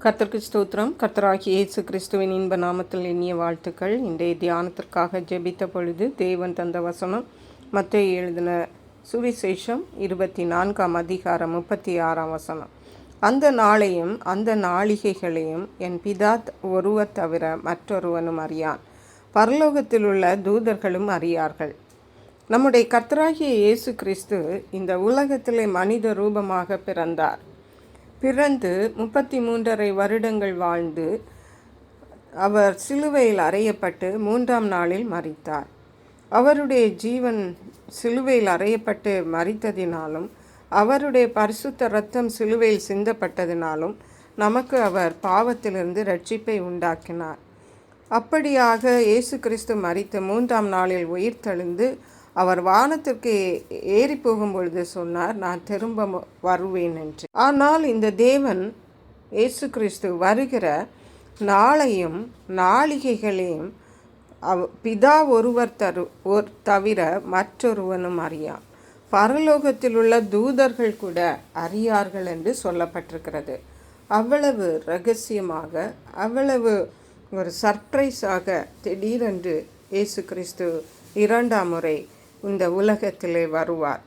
கர்த்தருக்கு ஸ்தோத்திரம். கர்த்தராகிய இயேசு கிறிஸ்துவின் இன்ப நாமத்தில் இனிய வாழ்த்துக்கள். இன்றைய தியானத்திற்காக ஜெபித்த பொழுது தேவன் தந்த வசனம் மத்தேயு எழுதின சுவிசேஷம் 24 அதிகாரம் 36 வசனம். அந்த நாளையும் அந்த நாளிகைகளையும் என் பிதா ஒருவர் தவிர மற்றொருவனும் அறியான், பரலோகத்தில் உள்ள தூதர்களும் அறியார்கள். நம்முடைய கர்த்தராகிய இயேசு கிறிஸ்து இந்த உலகத்திலே மனித ரூபமாக பிறந்தார். பிறந்து 33.5 வருடங்கள் வாழ்ந்து அவர் சிலுவையில் அறையப்பட்டு 3ஆம் நாளில் மரித்தார். அவருடைய ஜீவன் சிலுவையில் அறையப்பட்டு மரித்ததினாலும் அவருடைய பரிசுத்த இரத்தம் சிலுவையில் சிந்தப்பட்டதினாலும் நமக்கு அவர் பாவத்திலிருந்து இரட்சிப்பை உண்டாக்கினார். அப்படியாக இயேசு கிறிஸ்து மரித்த 3ஆம் நாளில் உயிர்த்தெழுந்து அவர் வானத்திற்கு ஏறி போகும்பொழுது சொன்னார், நான் திரும்ப வருவேன் என்று. ஆனால் இந்த தேவன் இயேசு கிறிஸ்து வருகிற நாளையும் நாளிகைகளையும் பிதா ஒருவர் தவிர மற்றொருவனும் அறியான், பரலோகத்தில் உள்ள தூதர்கள் கூட அறியார்கள் என்று சொல்லப்பட்டிருக்கிறது. அவ்வளவு இரகசியமாக, அவ்வளவு ஒரு சர்ப்ரைஸாக திடீரென்று இயேசு கிறிஸ்து 2ஆம் முறை இந்த உலகத்திலே வருவார்.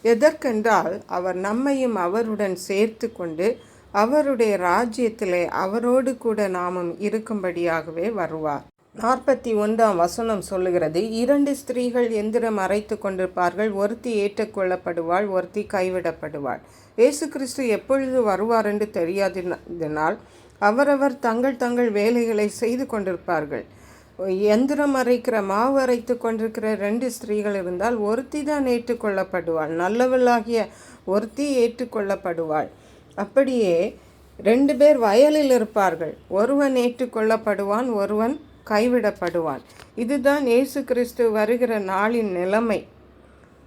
எதற்கென்றால் அவர் நம்மையும் அவருடன் சேர்த்து கொண்டு அவருடைய ராஜ்யத்திலே அவரோடு கூட நாமும் இருக்கும்படியாகவே வருவார். 41ஆம் வசனம் சொல்லுகிறது, 2 ஸ்திரீகள் எந்திரம் அரைத்து கொண்டிருப்பார்கள், ஒருத்தி ஏற்றுக்கொள்ளப்படுவாள், ஒருத்தி கைவிடப்படுவாள். இயேசு கிறிஸ்து எப்பொழுது வருவார் என்று தெரியாததினால் அவரவர் தங்கள் வேலைகளை செய்து கொண்டிருப்பார்கள். எந்திரம் அரைக்கிற மாவு அரைத்து கொண்டிருக்கிற 2 ஸ்திரீகள் இருந்தால் ஒருத்தி தான் ஏற்றுக்கொள்ளப்படுவாள், நல்லவளாகிய ஒருத்தி ஏற்றுக்கொள்ளப்படுவாள். அப்படியே 2 பேர் வயலில் இருப்பார்கள், ஒருவன் ஏற்றுக்கொள்ளப்படுவான், ஒருவன் கைவிடப்படுவான். இதுதான் இயேசு கிறிஸ்து வருகிற நாளின் நிலைமை.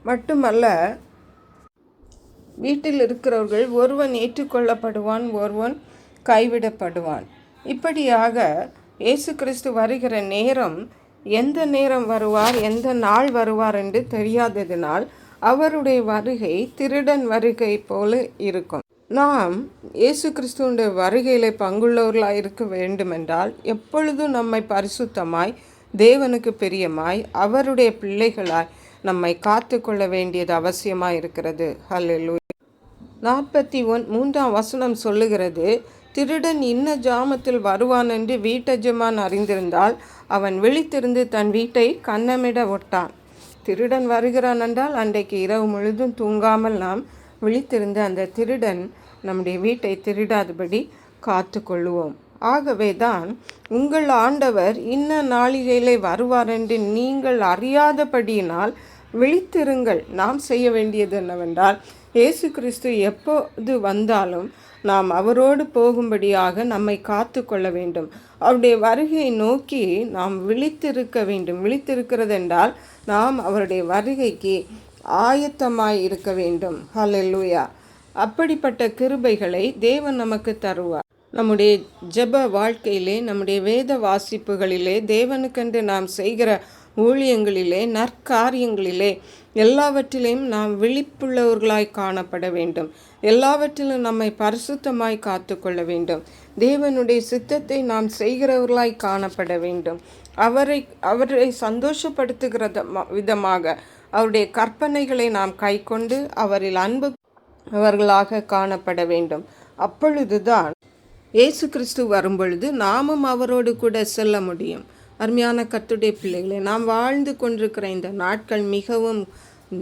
மட்டுமல்ல, வீட்டில் இருக்கிறவர்கள் ஒருவன் ஏற்றுக்கொள்ளப்படுவான், ஒருவன் கைவிடப்படுவான். இப்படியாக இயேசு கிறிஸ்து வருகிற நேரம், எந்த நேரம் வருவார், எந்த நாள் வருவார் என்று தெரியாததினால் அவருடைய வருகை திருடன் வருகை போல இருக்கும். நாம் இயேசு கிறிஸ்துவுடைய வருகையில் பங்குள்ளவர்களாக இருக்க வேண்டுமென்றால் எப்பொழுதும் நம்மை பரிசுத்தமாய், தேவனுக்கு பிரியமாய், அவருடைய பிள்ளைகளாய் நம்மை காத்து கொள்ள வேண்டியது அவசியமாக இருக்கிறது. ஹல்லேலூயா. 43ஆம் வசனம் சொல்லுகிறது, திருடன் இன்ன ஜாமத்தில் வருவான் என்று வீட்டெஜமான் அறிந்திருந்தால் அவன் விழித்திருந்து தன் வீட்டை கன்னமிட ஒட்டான். திருடன் வருகிறான் என்றால் அன்றைக்கு இரவு முழுதும் தூங்காமல் நாம் விழித்திருந்து அந்த திருடன் நம்முடைய வீட்டை திருடாதபடி காத்து கொள்ளுவோம். ஆகவே தான் உங்கள் ஆண்டவர் இன்ன நாளிகையிலே வருவார் என்று நீங்கள் அறியாதபடியினால் விழித்திருங்கள். நாம் செய்ய வேண்டியது என்னவென்றால், இயேசு கிறிஸ்து எப்போது வந்தாலும் நாம் அவரோடு போகும்படியாக நம்மை காத்து கொள்ள வேண்டும். அவருடைய வருகையை நோக்கி நாம் விழித்திருக்க வேண்டும். விழித்திருக்கிறது என்றால் நாம் அவருடைய வருகைக்கு ஆயத்தமாய் இருக்க வேண்டும். ஹல்லேலூயா. அப்படிப்பட்ட கிருபைகளை தேவன் நமக்கு தருவார். நம்முடைய ஜெப வாழ்க்கையிலே, நம்முடைய வேத வாசிப்புகளிலே, தேவனுக்கென்று நாம் செய்கிற ஊழியங்களிலே, நற்காரியங்களிலே எல்லாவற்றிலையும் நாம் விழிப்புள்ளவர்களாய் காணப்பட வேண்டும். எல்லாவற்றிலும் நம்மை பரிசுத்தமாய் காத்து கொள்ள வேண்டும். தேவனுடைய சித்தத்தை நாம் செய்கிறவர்களாய் காணப்பட வேண்டும். அவரை சந்தோஷப்படுத்துகிற விதமாக அவருடைய கற்பனைகளை நாம் கைக்கொண்டு அவரில் அன்பு அவர்களாக காணப்பட வேண்டும். அப்பொழுதுதான் இயேசு கிறிஸ்து வரும்பொழுது நாமும் அவரோடு கூட செல்ல முடியும். அருமையான கர்த்தருடைய பிள்ளைகளே, நாம் வாழ்ந்து கொண்டிருக்கிற இந்த நாட்கள் மிகவும்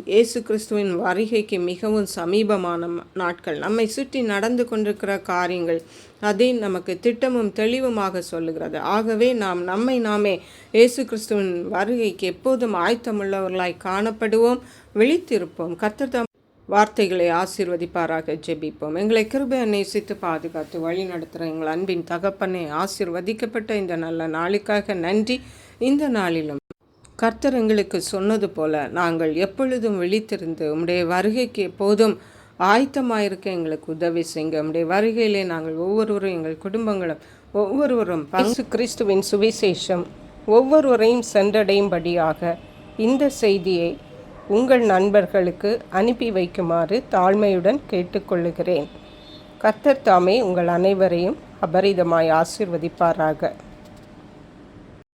இயேசு கிறிஸ்துவின் வருகைக்கு மிகவும் சமீபமான நாட்கள். நம்மை சுற்றி நடந்து கொண்டிருக்கிற காரியங்கள் அதை நமக்கு திட்டமும் தெளிவுமாக சொல்லுகிறது. ஆகவே நாம் நம்மை நாமே இயேசு கிறிஸ்துவின் வருகைக்கு எப்போதும் ஆயத்தமுள்ளவர்களாய் காணப்படுவோம், விழித்திருப்போம். கர்த்தர் வார்த்தைகளை ஆசீர்வதிப்பாராக. ஜெபிப்போம். எங்களை கிருபையை நேசித்து பாதுகாத்து வழி நடத்துகிற எங்கள் அன்பின் தகப்பனை, ஆசீர்வதிக்கப்பட்ட இந்த நல்ல நாளுக்காக நன்றி. இந்த நாளிலும் கர்த்தர் எங்களுக்கு சொன்னது போல நாங்கள் எப்பொழுதும் விழித்திருந்து உம்முடைய வருகைக்கு எப்போதும் ஆயத்தமாயிருக்க எங்களுக்கு உதவி செய்யுங்க. உம்முடைய வருகையிலே நாங்கள் ஒவ்வொருவரும், எங்கள் குடும்பங்களும் ஒவ்வொருவரும் இயேசு கிறிஸ்துவின் சுவிசேஷம் ஒவ்வொருவரையும் சென்றடையும்படியாக இந்த செய்தியை உங்கள் நண்பர்களுக்கு அனுப்பி வைக்குமாறு தாழ்மையுடன் கேட்டுக்கொள்ளுகிறேன். கர்த்தர் தாமே உங்கள் அனைவரையும் அபரிதமாய் ஆசீர்வதிப்பாராக.